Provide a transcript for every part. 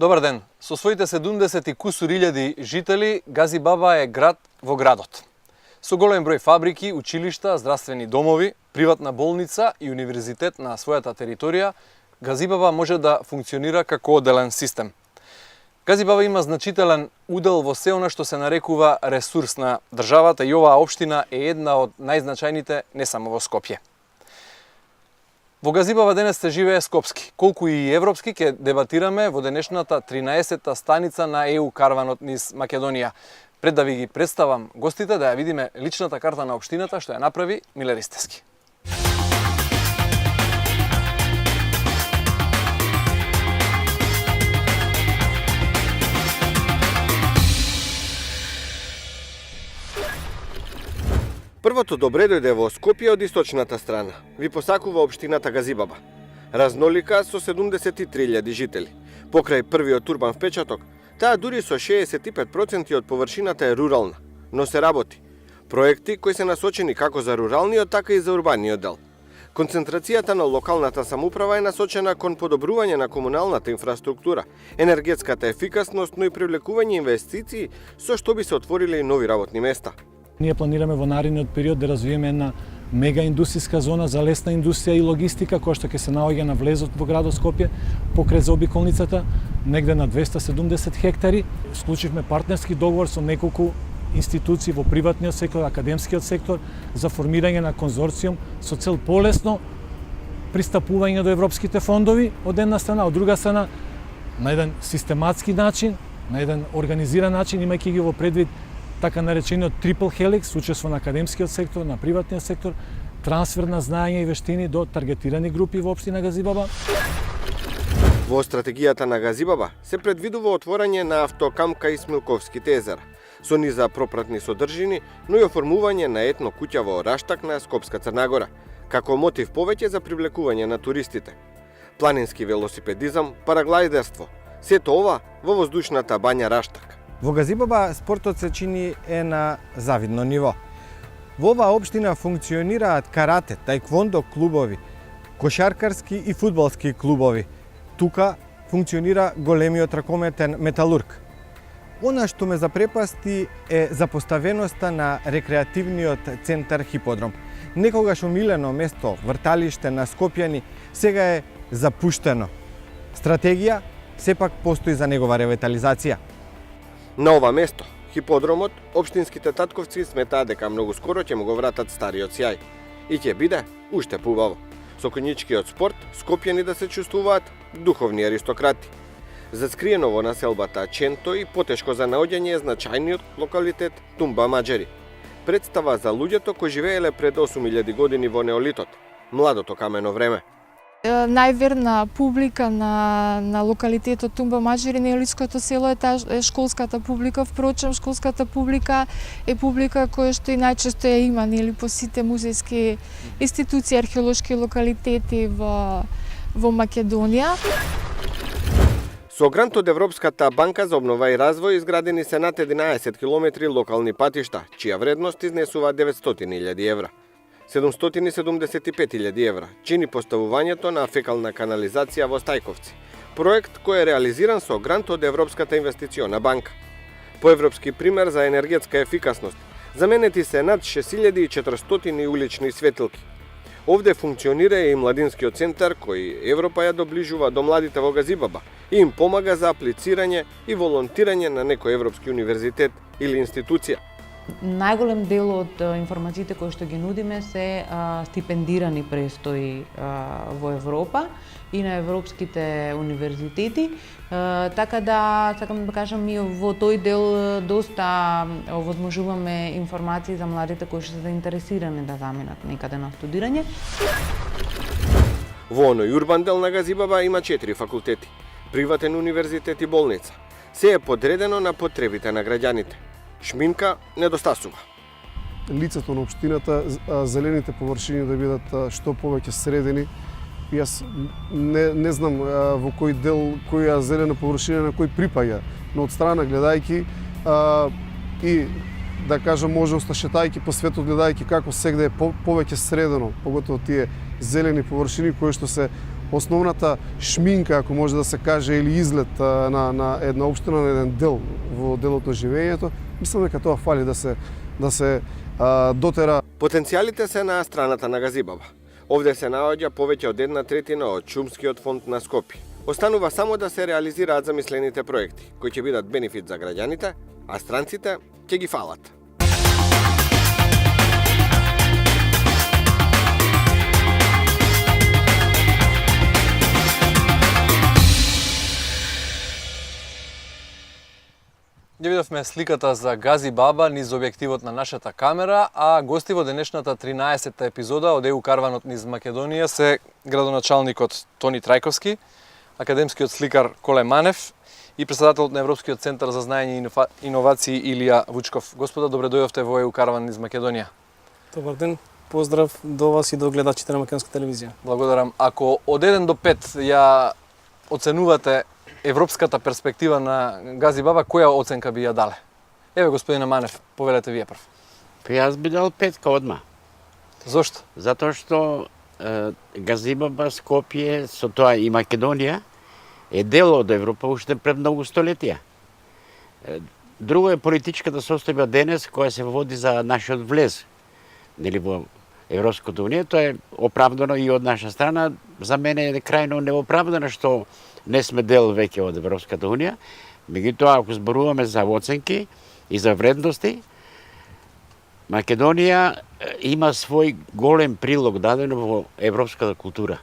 Добар ден! Со своите 70 и кусур илјади жители, Газибаба е град во градот. Со голем број фабрики, училишта, здравствени домови, приватна болница и универзитет на својата територија, Газибаба може да функционира како оделен систем. Газибаба има значителен удел во се она што се нарекува ресурс на државата и оваа општина е една од најзначајните не само во Скопје. Во Газибаба денес се живее скопски, колку и европски ќе дебатираме во денешната 13-та станица на ЕУ карванот низ Македонија. Пред да ви ги представам гостите, да ја видиме личната карта на општината што ја направи Миле Ристевски. Првото добре дојде во Скопје од источната страна. Ви посакува општината Газибаба. Разнолика со 73.000 жители. Покрај првиот урбан впечаток, таа дури со 65% од површината е рурална, но се работи. Проекти кои се насочени како за руралниот, така и за урбаниот дел. Концентрацијата на локалната самоуправа е насочена кон подобрување на комуналната инфраструктура, енергетската ефикасност, но и привлекување инвестиции, со што би се отвориле и нови работни места. Ние планираме во наредниот период да развиеме една мега индустријска зона за лесна индустрија и логистика, која што ќе се наоѓа на влезот во градот Скопје, покрај заобиколницата, негде на 270 хектари. Склучивме партнерски договор со неколку институции во приватниот сектор, академскиот сектор, за формирање на конзорциум со цел полесно пристапување до европските фондови од една страна, од друга страна на еден систематски начин, на еден организиран начин, имајќи ги во предвид така наречениот трипл хеликс, учество на академскиот сектор, на приватниот сектор, трансфер на знаења и вештини до таргетирани групи во општина Газибаба. Во стратегијата на Газибаба се предвидува отворање на автокамка и Смилковските езера, со низа пропратни содржини, но и оформување на етно куќа во Раштак на Скопска Црнагора, како мотив повеќе за привлекување на туристите. Планински велосипедизам, параглайдерство, сето ова во воздушната бања Раштак. Во Газибаба спортот се чини е на завидно ниво. Во оваа општина функционираат карате, таеквондо клубови, кошаркарски и фудбалски клубови. Тука функционира големиот ракометен металург. Она што ме запрепасти е запоставеноста на рекреативниот центар Хиподром. Некогаш омилено место, врталиште на скопјани, сега е запуштено. Стратегија сепак постои за негова ревитализација. На ова место, хиподромот, општинските татковци сметаат дека многу скоро ќе му го вратат стариот сјај и ќе биде уште поубаво. Со конјичкиот спорт, скопјани да се чувствуваат духовни аристократи. Заскриено во населбата Ченто и потешко за наоѓање е значајниот локалитет Тумба Маџери. Представа за луѓето кои живееле пред 8000 години во неолитот, младото камено време. Најверна публика на локалитетот Тумба Маџери, неолитското село, е школската публика. Впрочем, школската публика е публика која што и најчесто ја има по сите музејски институции, археолошки локалитети во Македонија. Со грант од Европската банка за обнова и развој изградени се над 11 километри локални патишта, чија вредност изнесува 900.000 евра. 775.000 евра чини поставувањето на фекална канализација во Стајковци, проект кој е реализиран со грант од Европската инвестициона банка. По европски пример за енергетска ефикасност, заменети се над 6400 улични светилки. Овде функционира и младинскиот центар кој Европа ја доближува до младите во Газибаба и им помага за аплицирање и волонтирање на некој европски универзитет или институција. Најголем дел од информациите кои што ги нудиме се стипендирани престои во Европа и на европските универзитети. Така да, сакам да кажам, ми во тој дел доста овозможуваме информации за младите кои што се заинтересирани да заминат некаде на студирање. Во оној урбан дел на Газибаба има 4 факултети, приватен универзитет и болница. Се е подредено на потребите на граѓаните. Шминка недостасува. Лицето на општината, зелените површини да бидат што повеќе средени. Јас не знам во кој дел, која зелена површина на кој припаѓа, но од страна гледајќи и да кажам можност шетајќи по светот, гледајќи како сегде е повеќе средено, поготово тие зелени површини кои што се основната шминка, ако може да се каже, или изглед на една општина, на еден дел во делот на живењето, мислам дека тоа фали да се дотера. Потенцијалите се на страната на Газибаба. Овде се наоѓа повеќе од 1/3 од шумскиот фонд на Скопје. Останува само да се реализираат замислените проекти, кои ќе бидат бенефит за граѓаните, а странците ќе ги фалат. Ја видовме сликата за Газибаба низ објективот на нашата камера, а гости во денешната 13-та епизода од ЕУ Карванот низ Македонија се градоначалникот Тони Трајковски, академскиот сликар Коле Манев и председателот на Европскиот центар за знаење и иновации Илија Вучков. Господа, добре дојдовте во ЕУ Карван низ Македонија. Добар ден, поздрав до вас и до гледачите на македонска телевизија. Благодарам. Ако од 1 до 5 ја оценувате европската перспектива на Газибаба, која оценка би ја дале? Еве, господине Манев, повелете вие прв. Јас би дал 5 одма. Зошто? Затоа што Газибаба, Скопје, со тоа и Македонија, е дел од Европа уште пред многу столетија. Друго е политичката состојба денес, која се води за нашиот влез, нели, во Европската унија. Тоа е оправдано и од наша страна. За мене е крајно неоправдано што не сме дел веќе од Европската унија. Меѓутоа, ако зборуваме за оценки и за вредности, Македонија има свој голем прилог даден во европската култура.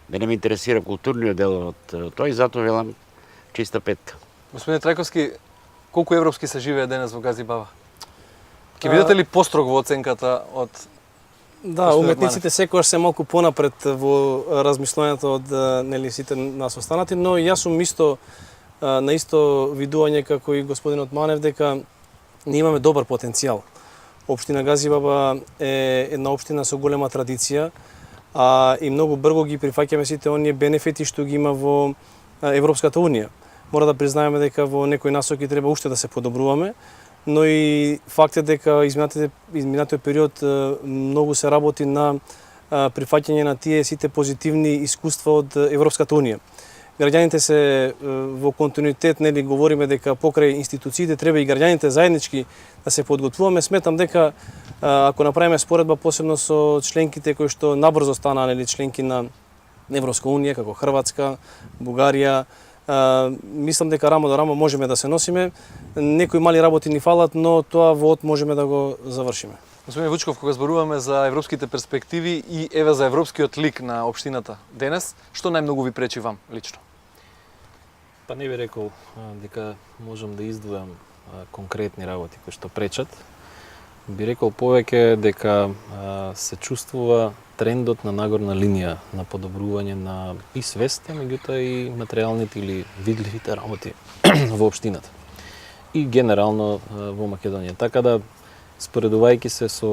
Мене ме интересира културниот дел од тој, затоа велам чиста 5. Господин Трајковски, колку европски се живее денес во Газибаба? Ќе бидете ли построг во оценката од Да, уметниците секогаш се малку понапред во размислувањето од нели сите нас останати, но јас сум на исто видување како и господинот Манев дека ние имаме добар потенцијал. Општина Газибаба е една општина со голема традиција, и многу брзо ги прифаќаме сите оние бенефити што ги има во Европската унија. Мора да признаеме дека во некои насоки треба уште да се подобруваме, но и факт е дека изминатиот период многу се работи на прифаќање на тие сите позитивни искуства од Европската унија. Граѓаните се во континуитет, нели говориме дека покрај институциите треба и граѓаните заеднички да се подготвуваме. Сметам дека ако направиме споредба посебно со членките кои што набрзо станаа, нели, членки на Европска унија како Хрватска, Бугарија, мислам дека рамо до рамо можеме да се носиме. Некои мали работи ни фалат, но тоа вот можеме да го завршиме. Господин Вучков, кога зборуваме за европските перспективи и еве за европскиот лик на општината денес, што најмногу ви пречи вам лично? Па не би рекол дека можам да издвојам конкретни работи кои што пречат. Би рекол повеќе дека се чувствува трендот на нагорна линија на подобрување на и свеста, меѓутоа и материјалните или видливите работи во општината. И генерално во Македонија. Така да, споредувајќи се со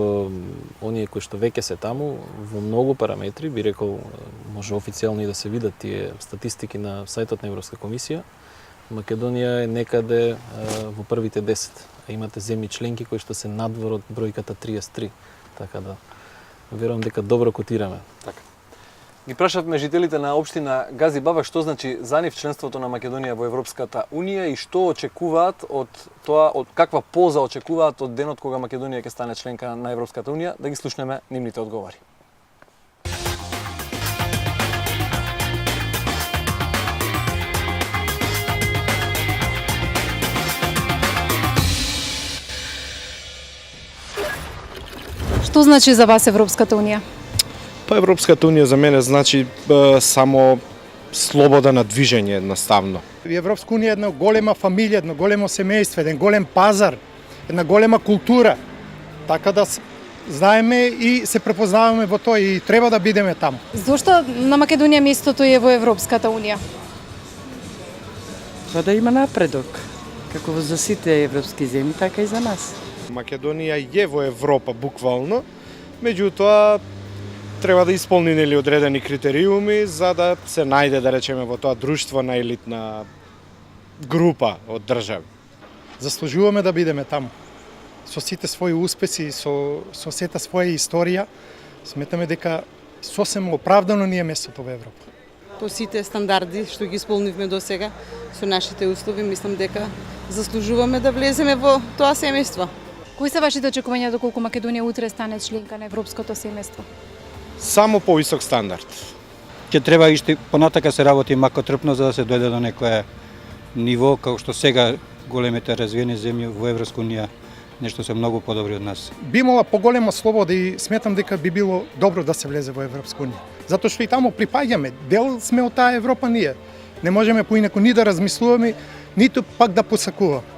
оние кои што веќе се таму, во многу параметри, би рекол, може официјално и да се видат тие статистики на сајтот на Европска комисија, Македонија е некаде во првите 10. Имате земји членки кои што се надвор од бројката 33. Така да, верувам дека добро котираме. Така. Ги прашавме жителите на општина Газибаба што значи за нив членството на Македонија во Европската унија и што очекуваат од тоа, од каква полза очекуваат од денот кога Македонија ќе стане членка на Европската унија, да ги слушнеме нивните одговори. Што значи за вас Европската унија? Па Европската унија за мене значи само слобода на движење едноставно. Европска унија е една голема фамилија, едно големо семејство, еден голем пазар, една голема култура. Така да знаеме и се препознаваме во тоа и треба да бидеме таму. Зошто на Македонија местото е во Европската унија? Па да има напредок, како за сите европски земји, така и за нас. Македонија е во Европа буквално, меѓутоа треба да исполни нели одредени критериуми за да се најде, да речеме, во тоа друштво на елитна група од држави. Заслужуваме да бидеме таму. Со сите своји успеси, со сета своја историја, сметаме дека сосем оправдано ни е местото во Европа. По сите стандарди што ги исполнивме до сега, со нашите услови, мислам дека заслужуваме да влеземе во тоа семејство. Кои се вашите очекувања доколку Македонија утре стане членка на Европското семејство? Само повисок стандард. Ќе треба иште понатака се работи макотрпно за да се дојде до некое ниво како што сега големите развиени земји во Европска унија нешто се многу подобри од нас. Би имала поголема слобода и сметам дека би било добро да се влезе во Европска унија. Затоа што и таму припаѓаме, дел сме од таа Европа ние. Не можеме поинаку ни да размислуваме, ниту пак да посакуваме.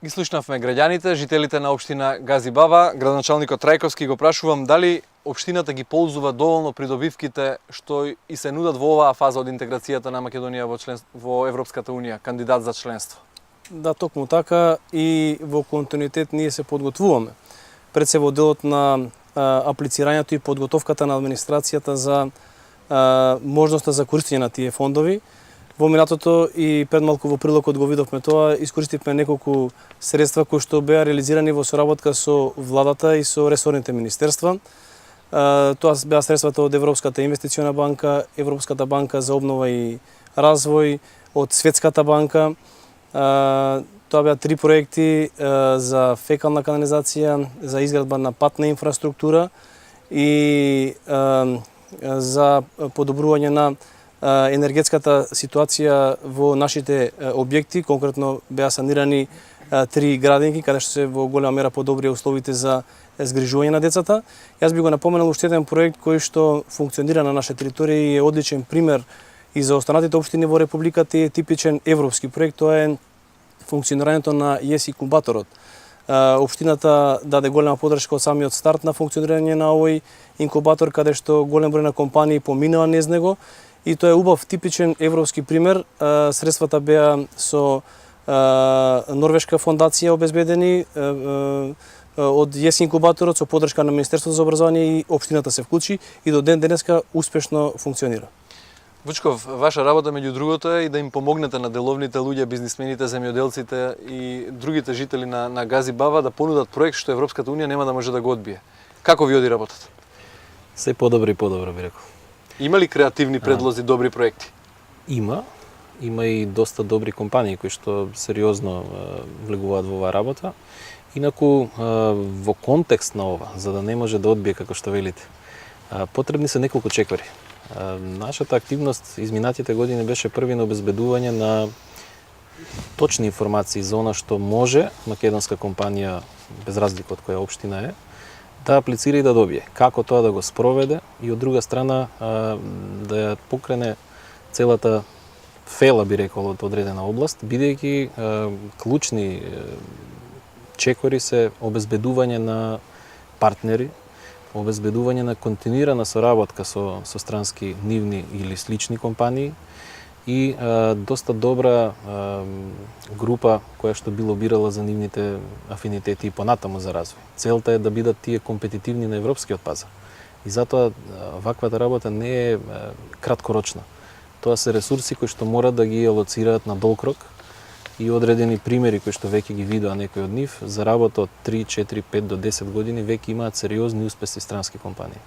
Ги слушнавме граѓаните, жителите на општина Газибаба. Градоначалникот Трајковски го прашувам дали општината ги ползува доволно придобивките што и се нудат во оваа фаза од интеграцијата на Македонија во Европската унија, кандидат за членство. Да, токму така и во континуитет ние се подготвуваме. Пред се во делот на аплицирањето и подготовката на администрацијата за можноста за користење на тие фондови. Во минатото и пред малку во прилогот го видовме тоа, искористивме неколку средства кои што беа реализирани во соработка со владата и со ресорните министерства. Тоа беа средствата од Европската инвестициона банка, Европската банка за обнова и развој, од Светската банка. Тоа беа 3 проекти за фекална канализација, за изградба на патна инфраструктура и за подобрување на енергетската ситуација во нашите објекти. Конкретно беа санирани 3 градинки, каде што се во голема мера подобрија условите за згрижување на децата. Јас би го напоменал уште еден проект кој што функционира на наша територија и е одличен пример и за останатите општини во Републиката и е типичен европски проект. Тоа е функционирањето на ЕС инкубаторот. Општината даде голема подршка од самиот старт на функционирање на овој инкубатор, каде што голем број на компании поминаа низ него. И тоа е убав типичен европски пример. Средствата беа со Норвешка фондација обезбедени од ЕС инкубаторот со поддршка на Министерството за образование и општината се вклучи и до ден денеска успешно функционира. Вучков, ваша работа меѓу другото е и да им помогнете на деловните луѓе, бизнисмените, земјоделците и другите жители на Газибаба да понудат проект што Европската унија нема да може да го одбие. Како ви оди работата? Се подобро и подобро би рекол. Има ли креативни предлози, добри проекти? Има и доста добри компании кои што сериозно влегуваат во оваа работа. Инаку во контекст на ова, за да не може да одбие како што велите, потребни се неколку чекори. Нашата активност изминатите години беше први на обезбедување на точни информации за она што може македонска компанија, без разлика од која општина е, да аплицира и да добие. Како тоа да го спроведе и од друга страна да ја покрене целата фела, би рекол, од одредена област, бидејќи клучни чекори се обезбедување на партнери, обезбедување на континуирана соработка со странски нивни или слични компании и доста добра група која што би лобирала за нивните афинитети и понатаму за развој. Целта е да бидат тие компетитивни на европскиот пазар. И затоа ваквата работа не е краткорочна. Тоа се ресурси кои што мора да ги алоцираат на долг рок и одредени примери кои што веќе ги видоа некои од нив за работа од 3, 4, 5 до 10 години веќе имаат сериозни успеси странски компании.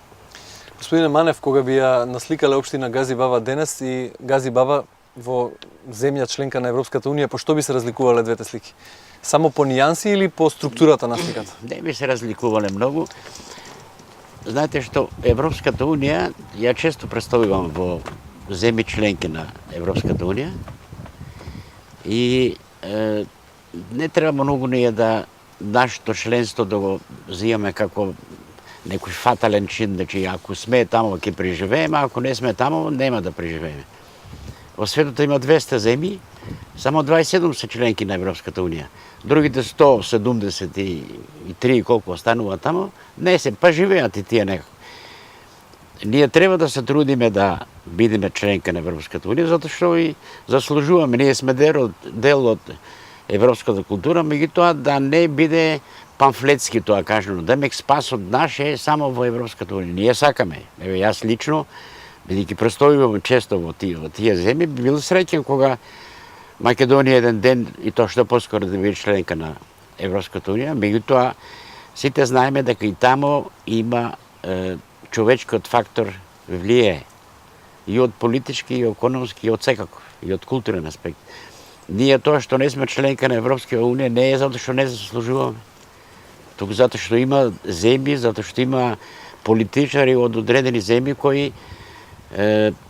Господине Манев, кога би ја насликале општина Газибаба денес и Газибаба во земја членка на Европската унија, по што би се разликувале двете слики? Само по нијанси или по структурата на сликата? Не би се разликувале многу. знаете што Европската унија ја често представувам во земји членки на Европската унија и не треба многу ние да нашето членство да го взимаме како некој фатален чин, значи ако сме таму ќе преживееме, ако не сме таму нема да преживееме. Во светот има 200 земји, само 27 се членки на Европската унија. Другите 173 колку останува таму, не се, па живеат и тие некако. Ние треба да се трудиме да бидеме членка на Европската унија, затоа што и заслужуваме. Ние сме дел од европската култура, меѓутоа да не биде памфлетски тоа кажано. Демек спасот наш е само во Европската унија. Ние сакаме. Еве јас лично, бидејќи престојувам често во тие земји, би бил среќен кога Македонија еден ден и тоа што поскоро да биде членка на Европската унија, меѓутоа сите знаеме дека и таму има човечкиот фактор влијае и од политички, и економски, и од секаков, и од културен аспект. Ние тоа што не сме членка на Европската унија не е затоа што не заслужуваме. Туку затоа што има земји, затоа што има политичари од одредени земји кои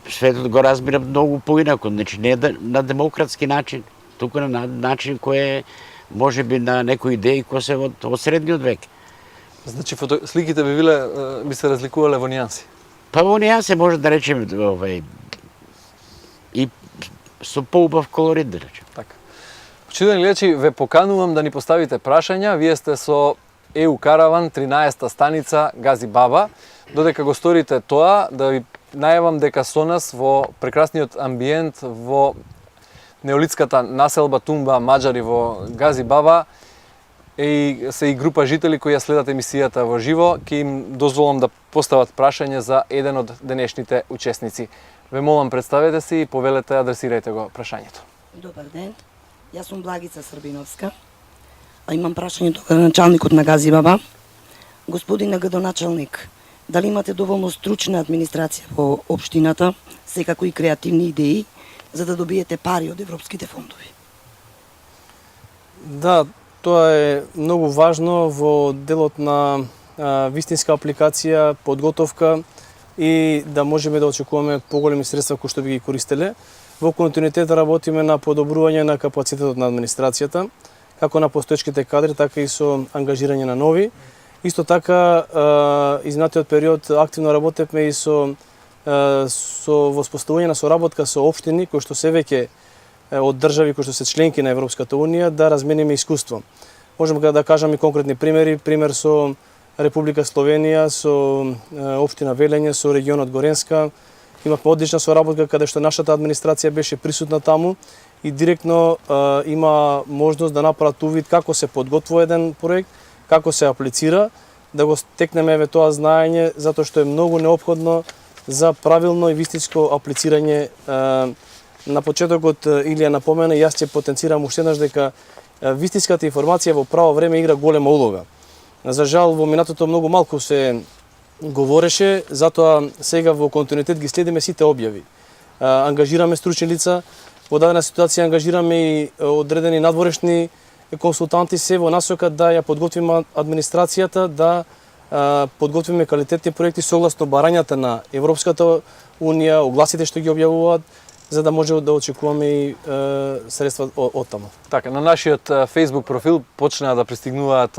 светот го разбира многу поинако, значи не на демократски начин, туку на начин кој е можеби на некои идеи кои се од средниот век. Значи сликите би се разликувале во нијанси. Па во нијанси може да речеме и со поубав колорит да речеме. Така. Почитувани гледачи, ве поканувам да ни поставите прашања. Вие сте со ЕУ Караван 13-та станица Гази Баба. Додека го сторите тоа, да ви најавам дека со нас во прекрасниот амбиент во неолитската населба Тумба Маџари во Гази Баба се и група жители кои ја следат емисијата во живо. Ќе им дозволам да постават прашање за еден од денешните учесници. Ве молам, представете се и повелете, адресирајте го прашањето. Добар ден, јас сум Благица Србиновска, а имам прашање до началникот на Гази Баба. Господине градоначалник, дали имате доволно стручна администрација во општината, секако и креативни идеи, за да добиете пари од европските фондови? Да, тоа е многу важно во делот на вистинска апликација, подготовка и да можеме да очекуваме поголеми средства кои што би ги користеле. Во континуитет работиме на подобрување на капацитетот на администрацијата, како на постоечките кадри, така и со ангажирање на нови. Исто така, изминатиот период активно работевме и со воспоставување на соработка со општини кои што се веќе од држави кои што се членки на Европската унија да размениме искуство. Можеме да кажам и конкретни примери, пример со Република Словенија, со општина Велење, со регионот Горенска. Имавме одлична соработка каде што нашата администрација беше присутна таму и директно има можност да направат увид како се подготвува еден проект, како се аплицира, да го стекнеме еве тоа знаење, затоа што е многу неопходно за правилно и вистинско аплицирање. На почетокот Илија напомена, јас ќе потенцирам уште еднаш дека вистинската информација во право време игра голема улога. За жал, во минатото многу малку се говореше, затоа сега во континуитет ги следиме сите објави. Ангажираме стручни лица, во дадена ситуација ангажираме и одредени надворешни консултанти се во насока да ја подготвиме администрацијата, да подготвиме квалитетни проекти согласно барањата на Европската унија, огласите што ги објавуваат, за да може да очекуваме и средства од таму. Така, на нашиот Facebook профил почнаа да пристигнуваат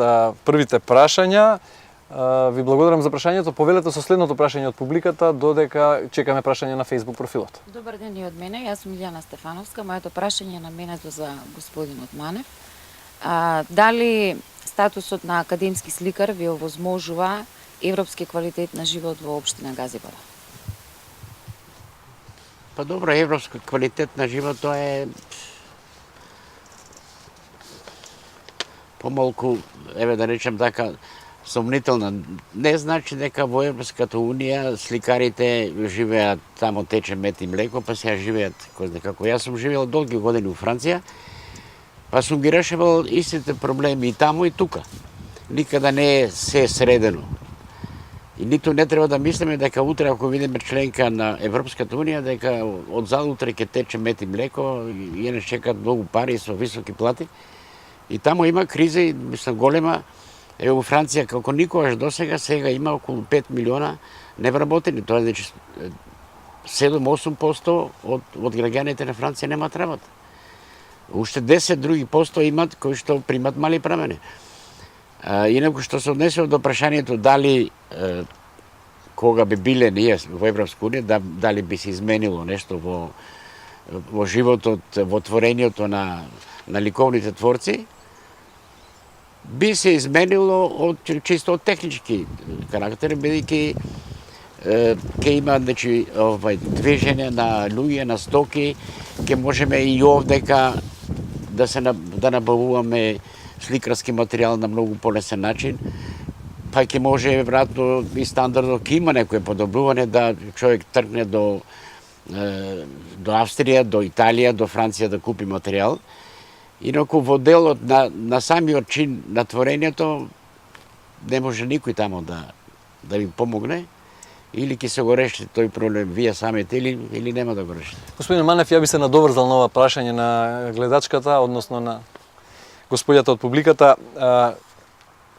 првите прашања. Ви благодарам за прашањето. Повелете со следното прашање од публиката, додека чекаме прашање на Facebook профилот. Добар ден и од мене. Јас сум Илјана Стефановска. Моето прашање е наменето за господинот Манев. Дали статусот на академски сликар ви овозможува европски квалитет на живот во општина Гази Баба? Па добро, европски квалитет на живот тоа е помалку, еве да речем така, сомнителна. Не значи дека во Европската унија сликарите живеат тамо тече мед и млеко, па сега живеат кој знае како. Јас сум живеел долги години во Франција, па сум ги решавал истите проблеми и таму и тука. Никада не е се средено. И ниту не треба да мислиме дека утре ако видиме членка на Европската унија дека од зад утре ќе тече мед и млеко и не чекаат многу пари со високи плати. И таму има криза и мислам голема Во Франција, како никогаш досега, сега има околу 5 милиона невработени. Тоа значи 7-8% од граѓаните на Франција немаат работа. Уште 10 други посто имат кои што примат мали премени. Инаку што се однесува до прашањето дали кога би биле ние во Европска унија, дали би се изменило нешто во животот, во творењето на ликовните творци, би се изменило чисто од технички карактер, бидејќи ќе има движење на луѓе, на стоки, ќе можеме и овдека да набавуваме сликарски материјал на многу полесен начин, па ќе може веројатно и стандардот ќе има некое подобрување да човек тргне до Австрија, до Италија, до Франција да купи материјал. Инаку во делот на самиот чин на творењето не може никој тамо да ви помогне, или ќе се го реши тој проблем вие самите, или нема да го решите. Господин Манев, ја би се надоврзал на ова прашање на гледачката, односно на господјата од публиката.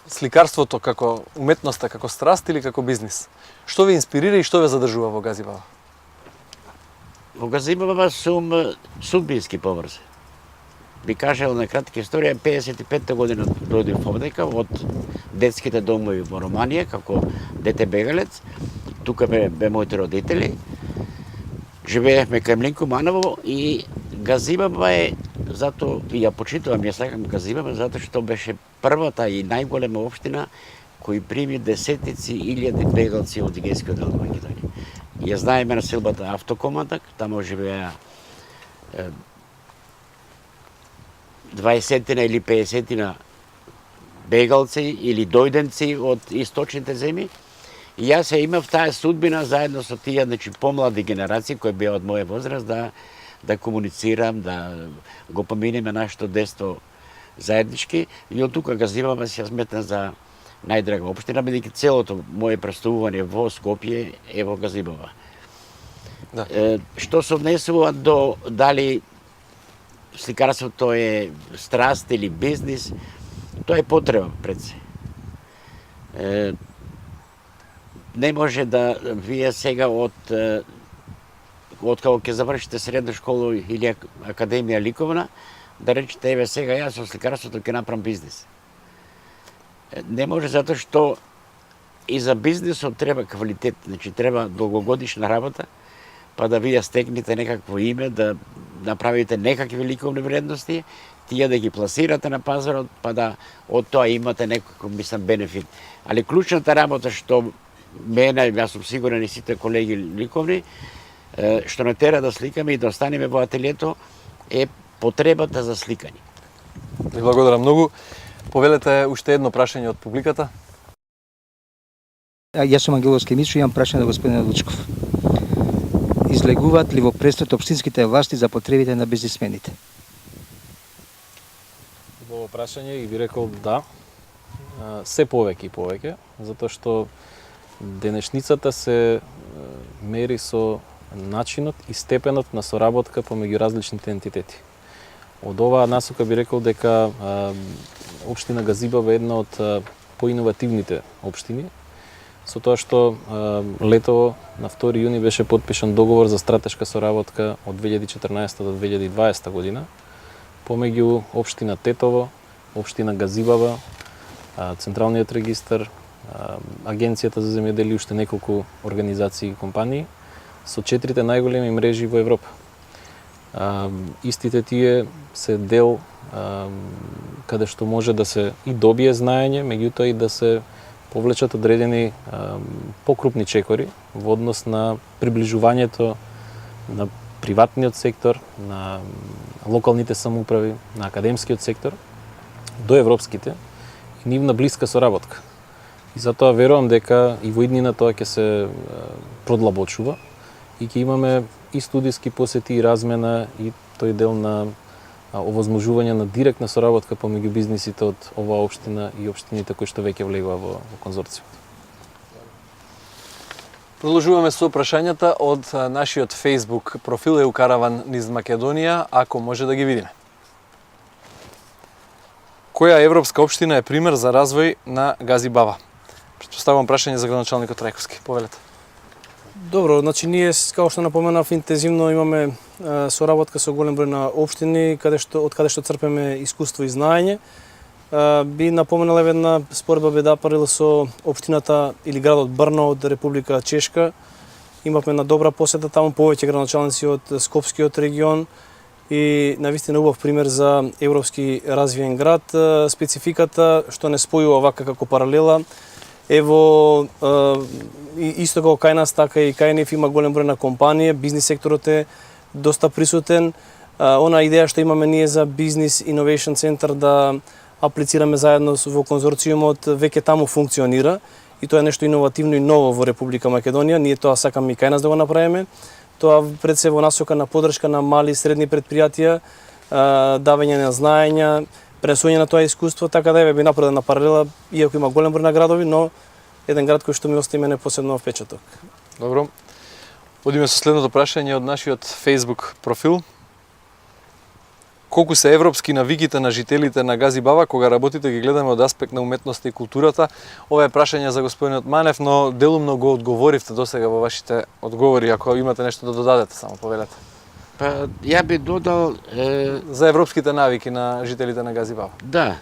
Сликарството како уметноста, како страст или како бизнис? Што ве инспирира и што ве задржува во Газибаба? Во Газибаба сум судбински поврз. Би кажал на кратка историја, 55-та година дојдов овдека од детските домови во Романија како дете бегалец. Тука бе моите родители. Живеевме кај Млинко Маново и Газибаба е, затоа ја почитувам, ја сакам Газибаба, затоа што беше првата и најголема општина кој прими десетици илјади бегалци од Егејскиот дел на Македонија. Ја знаеме населбата Автокомандак, тамо живеа 20 или 50 бегалци или дојденци од источните земји. И јас ја имав таа судбина заедно со тие помлади генерации кои беа од моја возраст да комуницирам, да го поминеме нашето детство заеднички. И од тука Газибаба се сметна за најдрага општина, бидејќи целото моje представување во Скопје е во Газибаба. Да. Што се однесува до дали сликарството е страст или бизнис, тоа е потреба пред се. Не може да вие сега од како ќе завршите средна школа или академија ликовна, да речете еве сега јас со сликарството ќе направам бизнис. Не може, затоа што и за бизнисот треба квалитет, значи треба долгогодишна работа, па да вие стекнете некакво име, да направите некакви ликовни вредности, тие да ги пласирате на пазарот, па да од тоа имате некаков, мислам, бенефит. Али клучната работа што мене, јас сум сигурен и сите колеги ликовни, што не тера да сликаме и да останеме во ателието, е потребата за сликање. Ви благодарам многу. Повелете уште едно прашање од публиката. Јас сум Ангеловски Мичо и имам прашање до господин Лучков. Излегуваат ли во пресвет општинските власти за потребите на бизнисмените? Во прашање и би рекол да, се повеќе и повеќе, затоа што денешницата се мери со начинот и степенот на соработка помеѓу различните ентитети. Од оваа насока би рекол дека општина Газибаба е една од поиновативните општини, со тоа што летово на 2 јуни беше потпишан договор за стратешка соработка од 2014 до 2020 година помеѓу општина Тетово, општина Газибаба, Централниот регистар, Агенцијата за земјоделие и уште неколку организации и компании со 4 најголеми мрежи во Европа. Истите тие се дел каде што може да се и добие знаење, меѓутоа и да се повлечат одредени покрупни чекори во однос на приближувањето на приватниот сектор, на локалните самоуправи, на академскиот сектор до европските и нивна блиска соработка. И затоа верувам дека и во иднина тоа ќе се продлабочува и ќе имаме и студиски посети и размена и тој дел на овозможување на директна соработка помеѓу бизнисите од оваа општина и општините кои што веќе влегува во конзорцијот. Продолжуваме со прашањата од нашиот Facebook профил Еукараван низ Македонија, ако може да ги видиме. Која европска општина е пример за развој на Гази Баба? Претпоставувам прашање за градоначалникот Трајковски. Повелете. Добро, значи ние, како што напоменав, интензивно имаме соработка со голем број на општини, од каде што црпеме искуство и знаење. Би напоменал една споредба би направил со општината или градот Брно од Република Чешка. Имавме една добра посета таму, повеќе градоначалници од Скопскиот регион и навистина убав пример за европски развиен град. Спецификата што не спојува вака како паралела, ево исто како кај нас, така и кај нив има голем број на компанија, бизнис секторот е доста присутен. Она идеја што имаме ние за Business Innovation Center да аплицираме заедно во конзорциумот, веќе таму функционира и тоа е нешто иновативно и ново во Република Македонија. Ние тоа сакаме и кај нас да го направиме. Тоа пред се во насока на поддршка на мали и средни предпријатија, давање на знаења, пренесување на тоа искуство, така да би направил на паралела, иако има голем број на градови, но еден град кој што ми остави мене посебно впечаток. Добро. Одиме со следното прашање од нашиот Facebook профил. Колку се европски навиките на жителите на Гази Баба кога работите ги гледаме од аспект на уметноста и културата? Ова е прашање за господинот Манев, но делумно го одговоривте досега во вашите одговори. Ако имате нешто да додадете, само повелете. Па, ја би додал... За европските навики на жителите на Гази Баба. Да.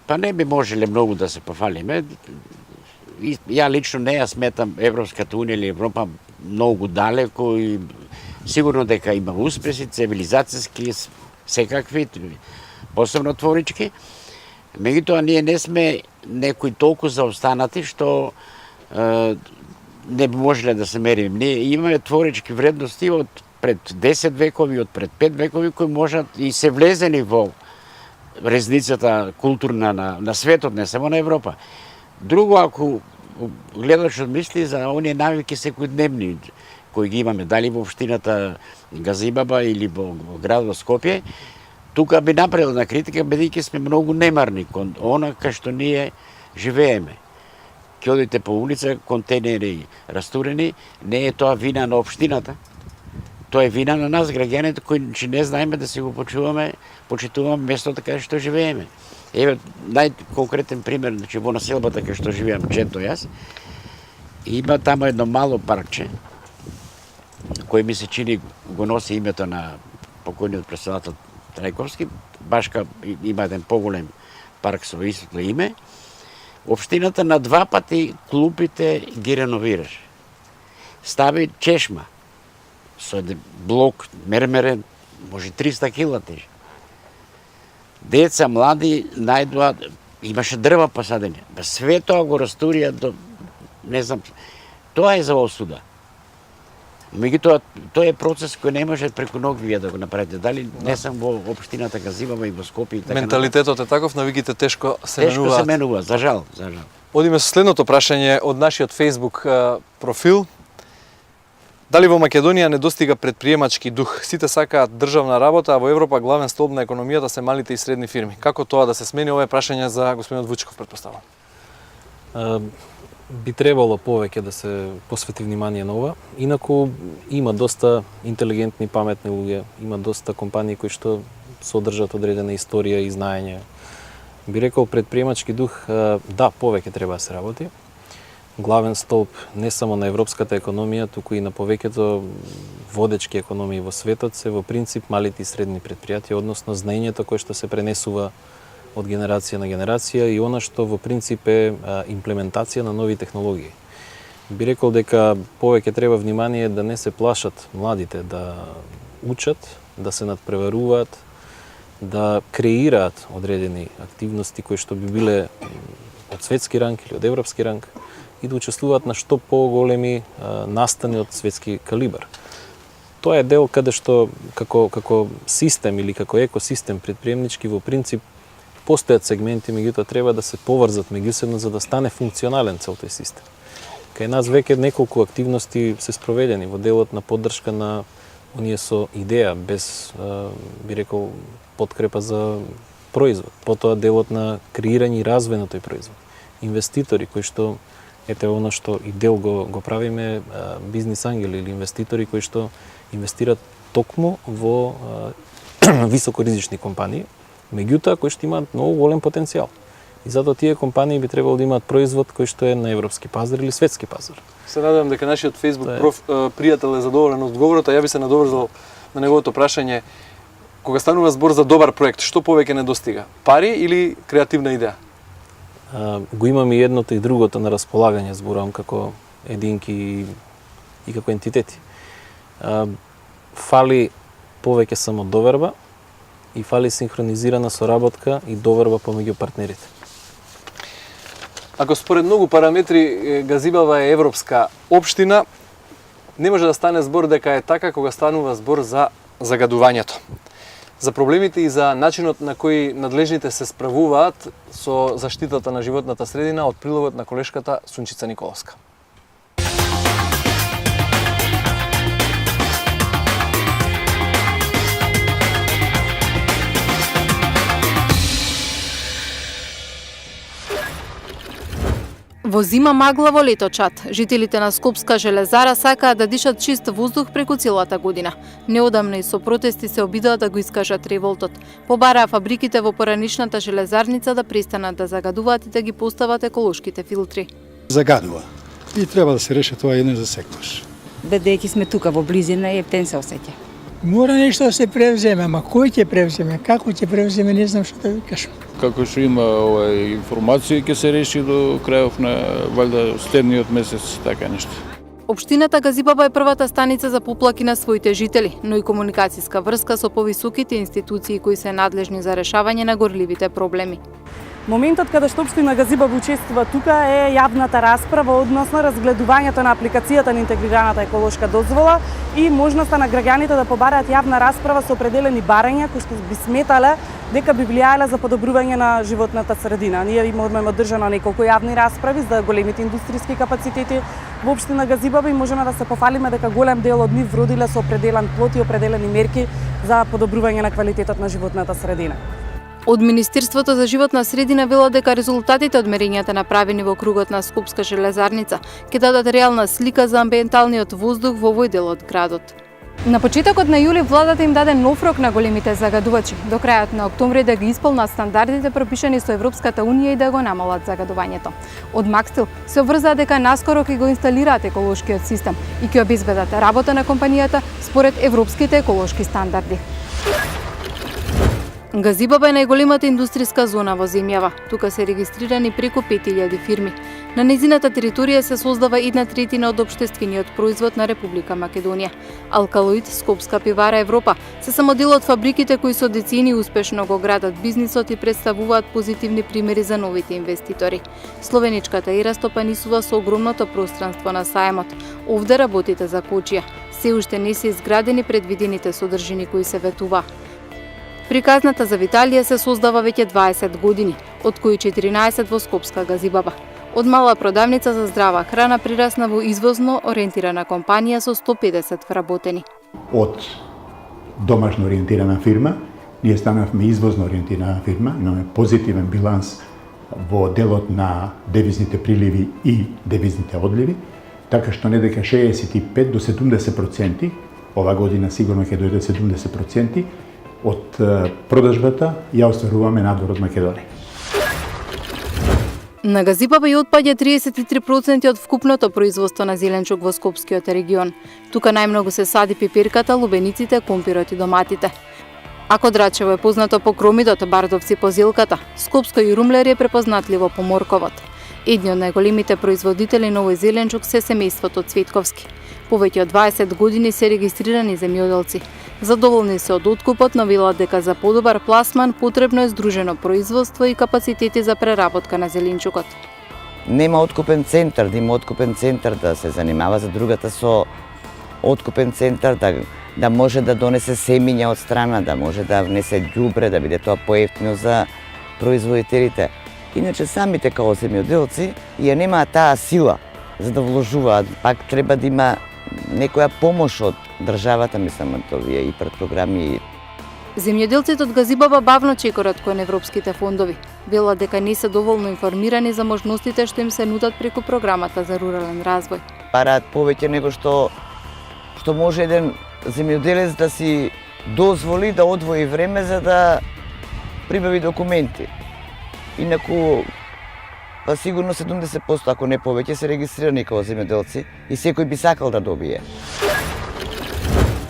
Па не би можеле многу да се пофалиме. Ја лично не ја сметам Европската унија или Европа многу далеко и сигурно дека има успеси, цивилизацијски, секакви, посебно творички. Меѓутоа, ние не сме некои толку заостанати што не би можеле да се мериме. Ние имаме творички вредности од пред 10 векови, од пред 5 векови, кои можат и се влезени во резницата културна на светот, не само на Европа. Друго, ако гледачот мисли за оние навики секојдневни, кои ги имаме, дали во општината Гази Баба или во градот Скопје, тука би направил на критика, бидејќи сме многу немарни кон она кај што ние живееме. Ќе одите по улица, контейнери растурени, не е тоа вина на општината, тоа е вина на нас, граѓаните, кои не знаеме да се го почитуваме местото каде што живееме. Еве, најконкретен пример, значи во населбата кај што живеам, чето јас, има тамо едно мало паркче, кој ми се чини го носи името на покојниот претседател Трајковски, башка има еден поголем парк со истото име. Општината на 2 пати клупите ги реновираше. Стави чешма со еден блок мермерен, може 300 кила тежи. Деца, млади, најдоа, имаше дрва посадени. Све тоа го растурија до, не знам, тоа е за осуда. Меѓутоа, тоа е процес кој не може преку ног вие да го направите. Дали не сам во општината Гази Баба и во Скопје и така. Менталитетот е таков, навиките тешко се менуваат. Тешко се менува, за жал, за жал. Одиме со следното прашање од нашиот Facebook профил. Дали во Македонија не достига предприемачки дух? Сите сакаат државна работа, а во Европа главен столб на економијата се малите и средни фирми. Како тоа да се смени? Ова е прашање за господинот Вучков, претпоставам. Би требало повеќе да се посвети внимание на ова. Инаку има доста интелигентни, паметни луѓе, има доста компании кои што содржат одредена историја и знаење. Би рекол предприемачки дух, да, повеќе треба да се работи. Главен столб не само на европската економија, туку и на повеќето водечки економии во светот се во принцип малите и средни предпријатија, односно знаењето кое што се пренесува од генерација на генерација и она што во принцип е имплементација на нови технологии. Би рекол дека повеќе треба внимание да не се плашат младите да учат, да се надпреваруваат, да креираат одредени активности кои што би биле од светски ранг или од европски ранг и да учествуваат на што поголеми настани од светски калибар. Тоа е дел каде што како систем или како екосистем предприемнички во принцип постојат сегменти, меѓутоа треба да се поврзат меѓусебно за да стане функционален цел тој систем. Кај нас веќе неколку активности се спроведени во делот на поддршка на оние со идеја, без, би рекол, подкрепа за производ. Потоа делот на креирање и развој на тој производ. Инвеститори кои што, ете оно што и дел го правиме, бизнис ангели или инвеститори кои што инвестират токму во високоризични компании, меѓутоа кои што имаат многу голем потенцијал. И затоа тие компании би требало да имаат производ кој што е на европски пазар или светски пазар. Се надевам дека нашиот Facebook пријател е задоволен од одговорот, а ја би се надоврзал на неговото прашање. Кога станува збор за добар проект, што повеќе недостига? Пари или креативна идеја? Го имам и едното и другото на располагање, зборувам како единки и како ентитети. Фали повеќе самодоверба и фали синхронизирана соработка и доверба помеѓу партнерите. Ако според многу параметри Газибаба е европска општина, не може да стане збор дека е така кога станува збор за загадувањето. За проблемите и за начинот на кој надлежните се справуваат со заштитата на животната средина од прилогот на колешката Сунчица Николовска. Во зима магла во леточат. Жителите на Скопска железара сакаат да дишат чист воздух преку целата година. Неодамна и со протести се обидоа да го искажат револтот. Побараа фабриките во поранишната железарница да престанат да загадуваат и да ги постават еколошките филтри. Загадува. И треба да се реши тоа едно за секогаш. Бидејќи сме тука во близина, ептен се осеќа. Мора нешто да се превземе, ама кој ќе превземе, како ќе превземе, не знам што да ви кажам. Како што има информација, ќе се реши до крајов на валјда следниот месец, така нешто. Општината Газибаба е првата станица за поплаки на своите жители, но и комуникацијска врска со повисоките институции кои се надлежни за решавање на горливите проблеми. Моментот каде што општина Газибаба учествува тука е јавната расправа односно разгледувањето на апликацијата на интегрираната еколошка дозвола и можноста на граѓаните да побараат јавна расправа со определени барања кои што би сметале дека би влијаеле за подобрување на животната средина. Ние имаме одржано неколку јавни расправи за големите индустријски капацитети во општина Газибаба и можеме да се пофалиме дека голем дел од нив вродиле со определен плод и определени мерки за подобрување на квалитетот на животната средина. Од Министерството за животна средина велат дека резултатите од мерењата направени во кругот на Скопска железарница ќе дадат реална слика за амбиенталниот воздух во овој дел од градот. На почетокот на јули владата им даде нов рок на големите загадувачи до крајот на октомври да ги исполнат стандардите пропишани со Европската унија и да го намалат загадувањето. Од Макстил се обврзаа дека наскоро ќе го инсталираат еколошкиот систем и ќе обезбедат работа на компанијата според европските еколошки стандарди. Газибаба е најголемата индустријска зона во земјава. Тука се регистрирани преку 5000 фирми. На незината територија се создава 1/3 од општествениот производ на Република Македонија. Алкалоид, Скопска пивара Европа се само дел од фабриките кои со децени успешно го градат бизнисот и представуваат позитивни примери за новите инвеститори. Словеничката ера стопанисува со огромното пространство на сајмот. Овде работите закочија. Се уште не се изградени предвидените содржини кои се ветува. Приказната за Виталија се создава веќе 20 години, од кои 14 во Скопска Газибаба. Од мала продавница за здрава храна прирасна во извозно ориентирана компанија со 150 вработени. Од домашно ориентирана фирма, ние станавме извозно ориентирана фирма, имаме позитивен биланс во делот на девизните приливи и девизните одливи, така што не дека 65 до 70%, ова година сигурно ќе дојде 70%, од продажбата ја остваруваме надвор од Македонија. На Газибаба ја отпаѓа 33% од вкупното производство на зеленчук во Скопскиот регион. Тука најмногу се сади пиперката, лубениците, компирот и доматите. Ако Драчево е познато по кромидот, Бардовци по зилката, Скопско и Румлер е препознатливо по морковот. Едни од најголемите производители на овој зеленчук се семејството Цветковски. Повеќе од 20 години се регистрирани земјоделци. Задоволни се од откупот, но велат дека за подобар пласман потребно е здружено производство и капацитети за преработка на зеленчукот. Нема откупен центар, да има откупен центар да се занимава за другата со откупен центар, да може да донесе семиња од страна, да може да внесе ѓубре, да биде тоа поевтино за производителите. Иначе самите као земјоделци ја немаат таа сила за да вложуваат, пак треба да има некоја помош од државата, мислам, од овие и програми. Земјоделците од Газибаба бавно чекорат кон европските фондови. Велат дека не се доволно информирани за можностите што им се нудат преку програмата за рурален развој. Параат повеќе него што може еден земјоделец да си дозволи да одвои време за да прибави документи. Инаку, па сигурно 70%, ако не повеќе, се регистрирани како земјоделци и секој би сакал да добие.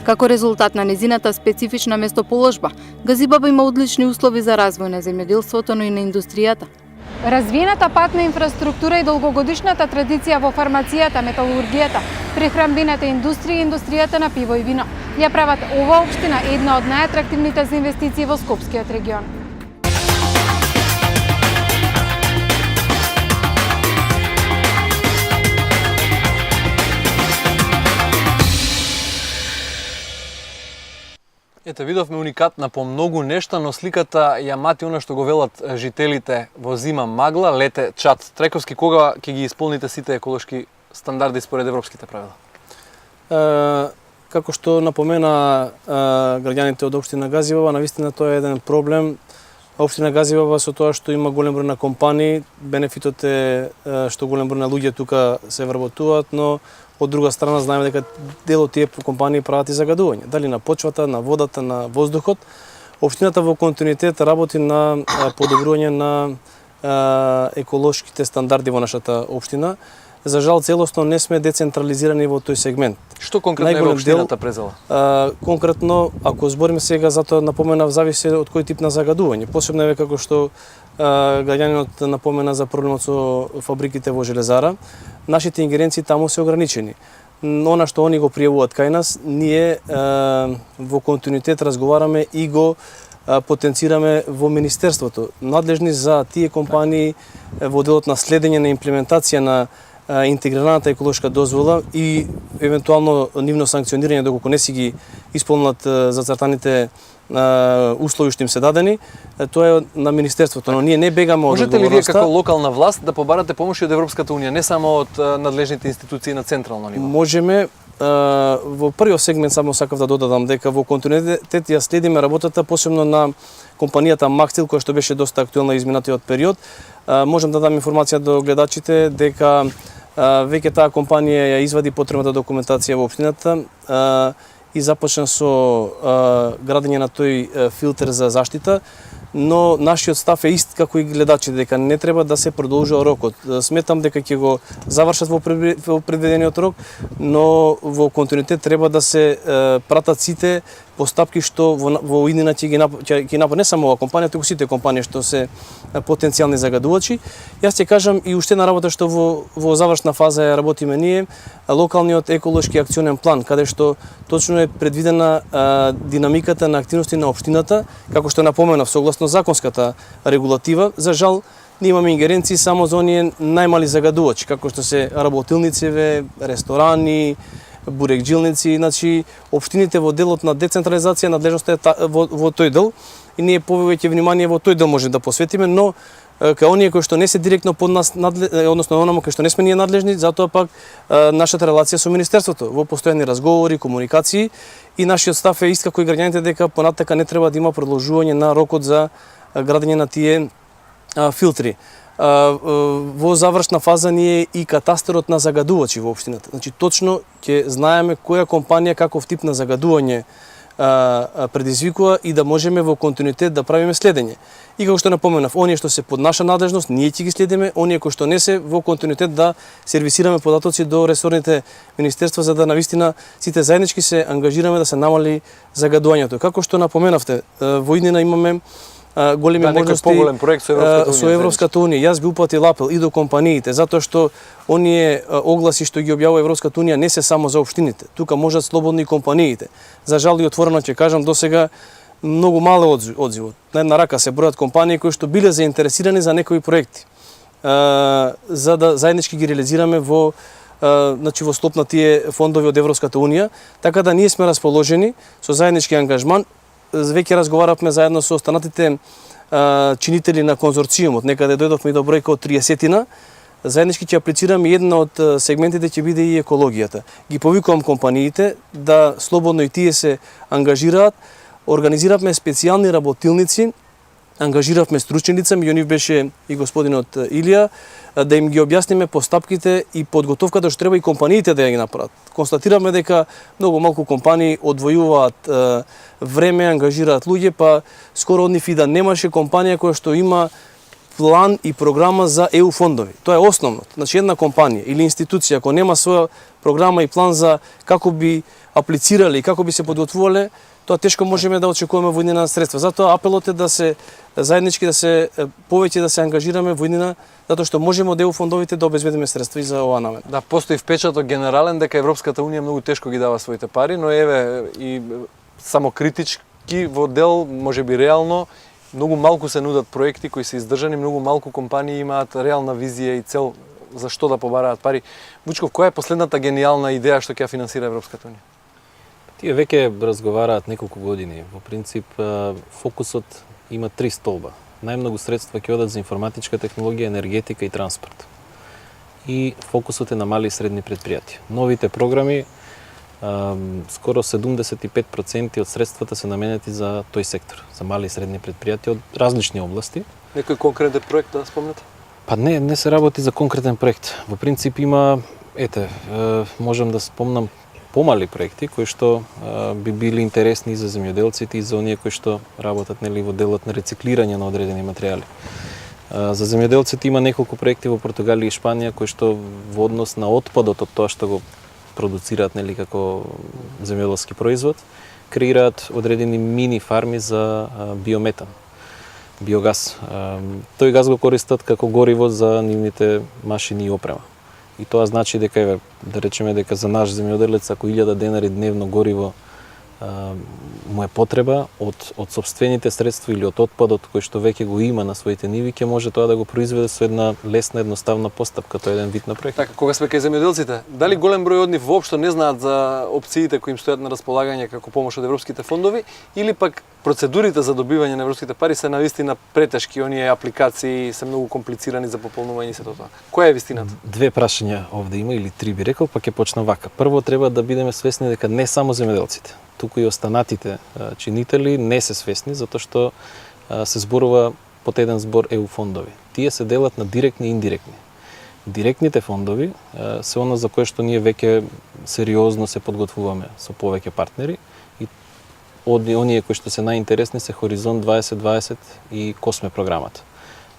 Како резултат на незината специфична местоположба, Газибаба има одлични услови за развој на земјоделството, но и на индустријата. Развиената патна инфраструктура и долгогодишната традиција во фармацијата, металургијата, прехранбената индустрија и индустријата на пиво и вино ја прават оваа општина една од најатрактивните за инвестиции во Скопскиот регион. Ете, видовме уникатна по многу нешта, но сликата ја мати она што го велат жителите: во зима магла, лете чат. Трековски, кога ќе ги исполните сите еколошки стандарди според европските правила? Како што напомена граѓаните од општина Газибаба, навистина тоа е еден проблем. Општина Газибаба со тоа што има голем број на компании, бенефитот е што голем број на луѓе тука се вработуваат, но од друга страна знаеме дека дел од тие компании прават и загадување, дали на почвата, на водата, на воздухот. Општината во континуитет работи на подобрување на еколошките стандарди во нашата општина. За жал, целосно не сме децентрализирани во тој сегмент. Што конкретно е општината презела? Конкретно, ако збориме сега, затоа напоменав, зависи од кој тип на загадување. Посебно е како што граѓанинот напомена за проблемот со фабриките во Железара. Нашите ингеренции таму се ограничени. Она што они го пријавуваат кај нас, ние во континуитет разговараме и го потенцираме во Министерството. Надлежни за тие компании во делот на следење на имплементација на интегрираната еколошка дозвола и евентуално нивно санкционирање доколку не си ги исполнат зацртаните услови што им се дадени, тоа е на Министерството, но ние не бегаме од одговорноста. Можете ли вие одговорноста. како локална власт да побарате помош од Европската унија, не само од надлежните институции на централно ниво? Можеме. Во првиот сегмент само сакав да додадам дека во континуитет ја следиме работата, посебно на компанијата Макстил, која што беше доста актуелна изминатиот период. Можам да дам информација до гледачите дека веќе таа компанија ја извади потребната документација во општината и започна со градење на тој филтер за заштита, но нашиот став е ист како и гледачите, дека не треба да се продолжува рокот. Сметам дека ќе го завршат во предвидениот рок, но во континуитет треба да се пратат сите постапки што во иднина ќе ги направи не само оваа компанија, туку сите компании што се потенцијални загадувачи. Јас ќе кажам и уште една работа што во завршна фаза ја работиме ние, локалниот еколошки акционен план, каде што точно е предвидена динамиката на активности на општината, како што напоменав, согласно законската регулатива. За жал, ние имаме ингеренции само за оние најмали загадувачи, како што се работилници, ресторани, бурекджилници. Значи, општините во делот на децентрализација надлежноста е во тој дел и ние повеќе внимание во тој дел можеме да посветиме, но кај оние кои што не се директно под нас, односно онамо кои што не сме ние надлежни, затоа пак нашата релација со Министерството во постојани разговори, комуникации и нашиот став е ист како и граѓаните дека понатака не треба да има продолжување на рокот за градење на тие филтри. Во завршна фаза ние и катастерот на загадувачи во општината. Значи точно ќе знаеме која компанија каков тип на загадување предизвикува и да можеме во континуитет да правиме следење. И како што напоменав, оние што се под наша надлежност, ние ќе ги следиме, оние кои што не се во континуитет да сервисираме податоци до ресорните министерства за да навистина сите заеднички се ангажираме да се намали загадувањето. Како што напоменавте, во иднина имаме големи можности со Европската унија. Јас би упатил апел и до компаниите, затоа што оние огласи што ги објавува Европската унија не се само за општините. Тука можат слободно и компаниите. За жал и отворено ќе кажам, досега многу мало одзивот. На една рака се бројат компании кои што биле заинтересирани за некои проекти, за да заеднички ги реализираме во склоп на тие фондови од Европската унија, така да ние сме расположени со заеднички ангажман. Веќе разговаравме заедно со останатите чинители на конзорциумот, некаде дојдовме и до бројка од 30-тина. Заеднички ќе аплицираме, една од сегментите ќе биде и екологијата. Ги повикувам компаниите да слободно и тие се ангажираат. Организиравме специјални работилници, ангажиравме стручни лица, меѓу нив беше и господинот Илија, да им ги објасниме постапките и подготовката што треба и компаниите да ја ги направат. Констатираме дека многу малку компании одвојуваат време, ангажираат луѓе, па скоро од нив и да немаше компанија која што има план и програма за ЕУ фондови. Тоа е основно. Значи една компанија или институција ако нема своја програма и план за како би аплицирале и како би се подготвувале, тоа тешко можеме да очекуваме во иднина средства. Затоа апелот е да се заеднички да се повеќе да се ангажираме во иднина, затоа што можеме од ЕУ фондовите да обезбедиме средства и за оваа намена. Да, постои впечаток генерален дека Европската унија многу тешко ги дава своите пари, но еве и самокритички во дел, можеби реално, многу малку се нудат проекти кои се издржани, многу малку компании имаат реална визија и цел за што да побараат пари. Вучков, која е последната гениална идеја што ќе ја финансира Европската унија? Тие веќе разговараат неколку години. Во принцип, фокусот има 3 столба. Најмногу средства ќе одат за информатичка технологија, енергетика и транспорт. И фокусот е на мали и средни предпријатија. Новите програми, скоро 75% од средствата се наменети за тој сектор, за мали и средни предпријатија од различни области. Некој конкретен проект да спомнете? Па не се работи за конкретен проект. Во принцип има, можам да спомнам помали проекти кои што би били интересни за земјоделците и за оние кои што работат нели во делот на рециклирање на одредени материјали. За земјоделците има неколку проекти во Португалија и Шпанија кои што во однос на отпадот од тоа што го продуцираат нели како земјоделски производ, креираат одредени мини фарми за биометан, биогаз. Тој газ го користат како гориво за нивните машини и опрема. И тоа значи дека, да речеме дека за наш земјоделец, ако 1000 денари дневно гориво му е потреба од сопствените средства или од отпадот кој што веќе го има на своите ниви, ќе може тоа да го произведе со една лесна, едноставна постапка, тоа е еден вид на проект. Така, кога сме кај земјоделците, дали голем број од нив воопшто не знаат за опциите кои им стојат на располагање како помош од европските фондови, или пак процедурите за добивање на европските пари се навистина претешки, оние апликации се многу комплицирани за пополнување и сето тоа. Која е вистината? 2 прашања овде има, или 3 би рекол, па ќе почнам вака. Прво треба да бидеме свесни дека не само земјоделците, туку и останатите чинители не се свесни, затоа што се зборува под еден збор ЕУ фондови. Тие се делат на директни и индиректни. Директните фондови се она за кое што ние веќе сериозно се подготвуваме со повеќе партнери, и од оние кои што се најинтересни се Хоризонт 2020 и Косме програмата.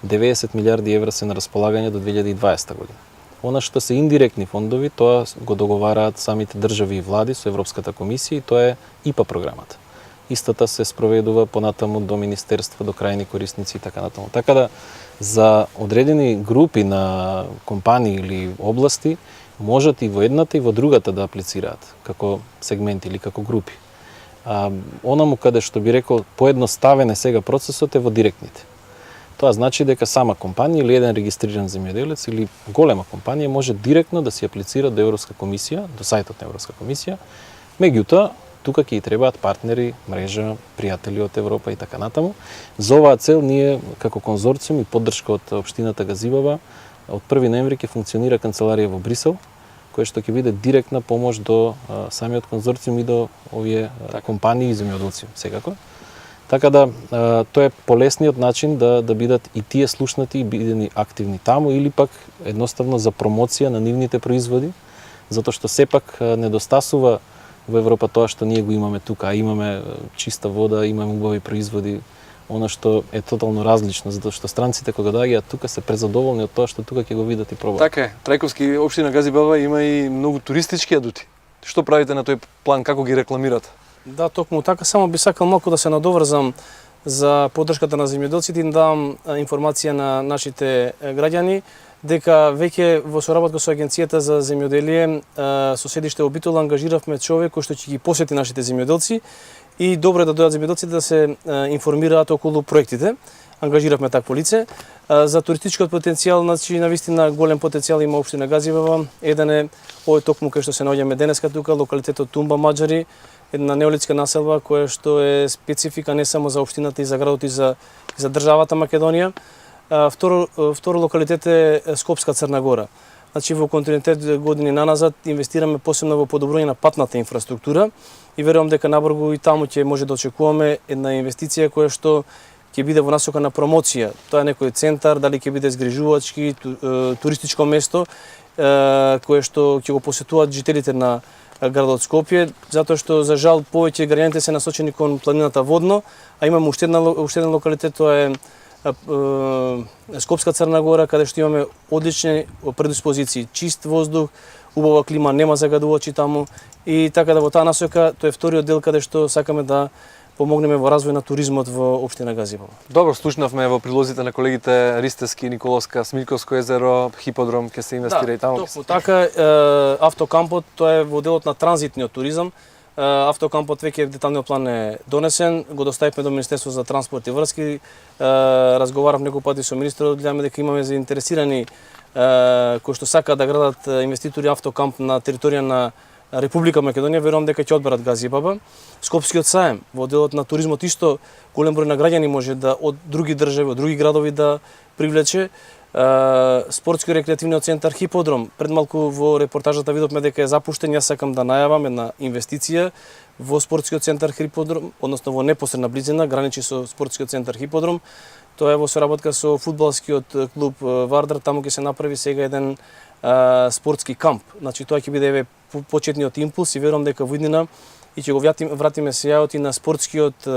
90 милиарди евра се на располагање до 2020 година. Она што се индиректни фондови, тоа го договараат самите држави и влади со Европската комисија, и тоа е ИПА програмата. Истата се спроведува понатаму до министерства, до крајни корисници и така натаму. Така да за одредени групи на компании или области можат и во едната и во другата да аплицираат како сегменти или како групи. Онаму каде што би рекол поедноставен е сега процесот е во директните. Тоа значи дека сама компанија или еден регистриран земјоделец или голема компанија може директно да се аплицира до Европска комисија, до сајтот на Европска комисија. Меѓутоа, тука ќе и требаат партнери, мрежа, пријатели од Европа и така натаму. За оваа цел ние како конзорциум и поддршка од општината Газибаба од 1 ноември ќе функционира канцеларија во Брисел, која што ќе биде директна помош до самиот конзорциум и до овие компании и земјоделци секако. Така да, тоа е полесниот начин да бидат и тие слушнати и бидени активни таму, или пак едноставно за промоција на нивните производи, затоа што сепак недостасува во Европа тоа што ние го имаме тука, имаме чиста вода, имаме убави производи, она што е тотално различно, затоа што странците кога доаѓаат тука се презадоволни од тоа што тука ќе го видат и пробаат. Така е, Трајковски општина Газибаба има и многу туристички адути. Што правите на тој план, како ги рекламирате? Да, токму така, само би сакал малку да се надоврзам за поддршката на земјоделците и да дам информација на нашите граѓани дека веќе во соработка со Агенцијата за земјоделие со седиште во Битола ангажиравме човек кој што ќе ги посети нашите земјоделци и добро е да дојдат земјоделците да се информираат околу проектите. Ангажиравме такво лице. За туристичкиот потенцијал, значи навистина голем потенцијал има општина Газибаба. Еден е овој токму кај што се наоѓаме денеска тука, локалитетот Тумба Маџари, една неолитска населба која што е специфика не само за општината и за градот и за државата Македонија. Второ локалитет е Скопска Црна Гора. Значи во континуитет години наназад инвестираме посебно во подобрување на патната инфраструктура и верувам дека набрзо и таму ќе може да очекуваме една инвестиција која што ќе биде во насока на промоција. Тоа е некој центар, дали ќе биде згрижувачки, туристичко место, кое што ќе го посетуваат жителите на градот Скопје, затоа што за жал повеќе граѓаните се насочени кон планината Водно, а имаме уште еден локалитет, тоа е Скопска Црна Гора, каде што имаме одлични предиспозиции, чист воздух, убава клима, нема загадувачи таму и така да во таа насока тоа е вториот дел каде што сакаме да помогнеме во развој на туризмот во општина Газибово. Добро, слушнавме во прилозите на колегите Ристевски, Николовска, Смилковско езеро, хиподром, ќе се инвестира и таму. Токму така, автокампот тоа е во делот на транзитниот туризам. Автокампот веќе деталниот план е донесен, го доставивме до Министерство за транспорт и врски. Разговарав неколку пати со министерот, гледаме дека имаме заинтересирани кои што сакаат да градат инвеститори автокамп на територија на Република Македонија, верувам дека ќе одберат Газибаба. Скопскиот саем, во делот на туризмот исто голем број на граѓани може да од други држави, од други градови да привлече. Спортско-рекреативниот центар Хиподром, пред малку во репортажата видовме дека е запуштен, јас сакам да најавам една инвестиција во спортскиот центар Хиподром, односно во непосредна близина, граничи со спортскиот центар Хиподром. Тоа е во соработка со фудбалскиот клуб Вардар, таму ќе се направи сега еден спортски камп. Значи тоа ќе биде почетниот импулс и верувам дека во иднина и ќе го вратиме сејаот и на спортскиот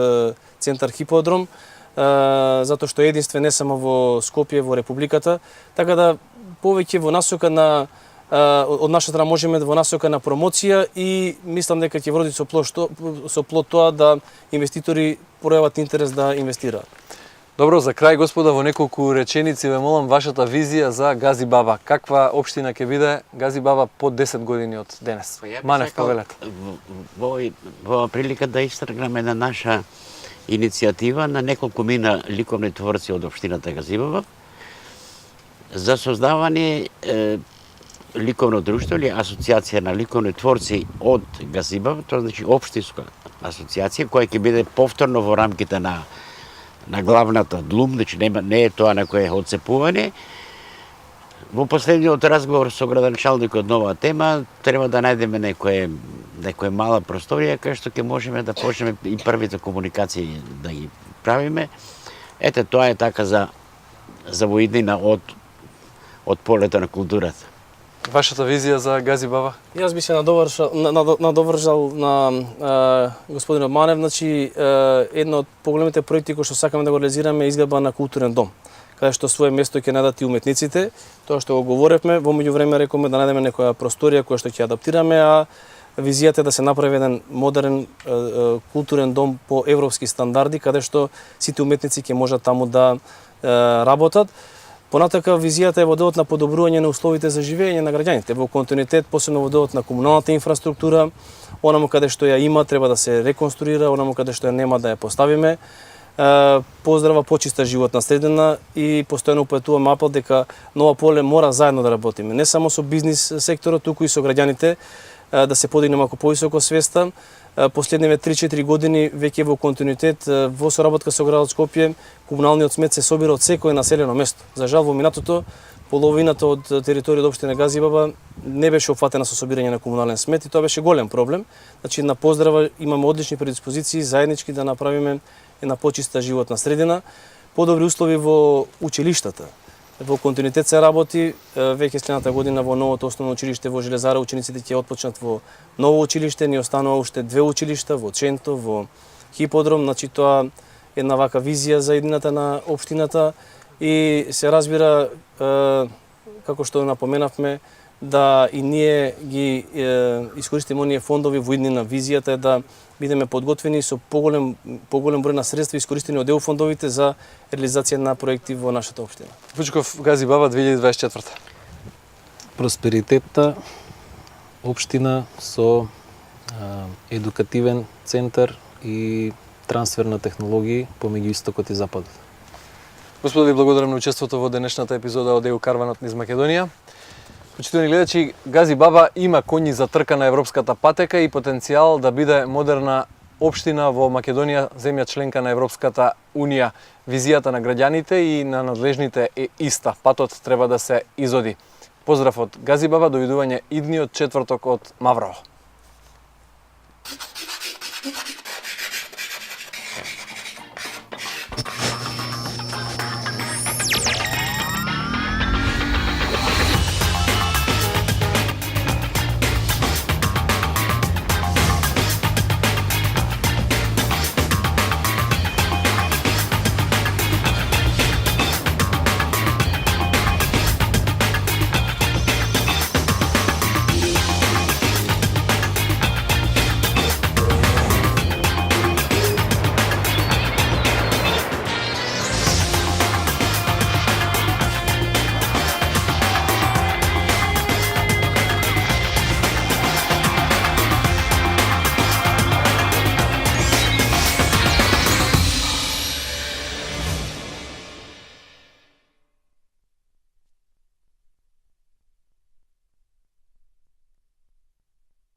центар Хиподром, затоа што е единствен не само во Скопје, во Републиката, така да повеќе во насока на од наша страна можеме во насока на промоција и мислам дека ќе вроди со плод тоа да инвеститори пројават интерес да инвестираат. Добро, за крај, господа, во неколку реченици ве молам вашата визија за Газибаба. Каква општина ќе биде Газибаба по 10 години од денес? Манев, повелете. Во прилика да истргнеме на наша иницијатива на неколку мина ликовни творци од општината Газибаба за создавање ликовно друштво или асоциација на ликовни творци од Газибаба, тоа значи општинска асоциација која ќе биде повторно во рамките на главната длум, значи не е тоа на кое одцепување. Во последниот разговор со градоначалникот на оваа тема треба да најдеме некоја мала просторија кај што ќе можеме да почнеме и првите комуникации да ги правиме. Ете, тоа е така за воиднина од полето на културата. Вашата визија за Газибаба? Јас би се надовржал на господинот Манев, значи едно од поголемите проекти кои што сакаме да го реализираме е изградба на културен дом, каде што свое место ќе најдат и уметниците. Тоа што го говоревме, во меѓувреме рековме да најдеме некоја просторија која што ќе адаптираме, а визијата е да се направи еден модерен културен дом по европски стандарди, каде што сите уметници ќе можат таму да работат. Понатака визијата е во делот на подобрување на условите за живење на граѓаните, во континуитет, посебно во делот на комуналната инфраструктура, онаму каде што ја има треба да се реконструира, онаму каде што ја нема да ја поставиме. Поздрава почиста животна средина и постојано упатуваме апел дека на ова поле мора заедно да работиме, не само со бизнис секторот, туку и со граѓаните, да се подигне малку повисоко свеста. Последниве 3-4 години веќе во континуитет во соработка со градот Скопје комуналниот смет се собира од секое населено место. За жал во минатото половината од територија од општина Газибаба не беше опфатена со собирање на комунален смет и тоа беше голем проблем. Значи на поздрава имаме одлични предиспозиции заеднички да направиме една почиста животна средина, подобри услови во училиштата. Во континуитет се работи, веќе следната година во новото основно училиште во Железара учениците ќе отпочнат во ново училиште, ни останува уште 2 училишта во Ченто, во Хиподром, значи тоа е една вака визија за иднината на општината и се разбира, како што напоменавме, да и ние ги искористиме оние фондови во иднина. Визијата е да бидеме подготвени со поголем број на средства искористени од ЕУ фондовите за реализација на проекти во нашата општина. Вучков, Газибаба 2024. Просперитетта општина со едукативен центар и трансфер на технологии помеѓу истокот и западот. Господи, ви благодарам на учеството во денешната епизода од ЕУ Карванот низ Македонија. Почитувани гледачи, Газибаба има коњи за трка на европската патека и потенцијал да биде модерна општина во Македонија, земја членка на Европската Унија. Визијата на граѓаните и на надлежните е иста. Патот треба да се изоди. Поздрав од Газибаба, довидување идниот четврток од Маврово.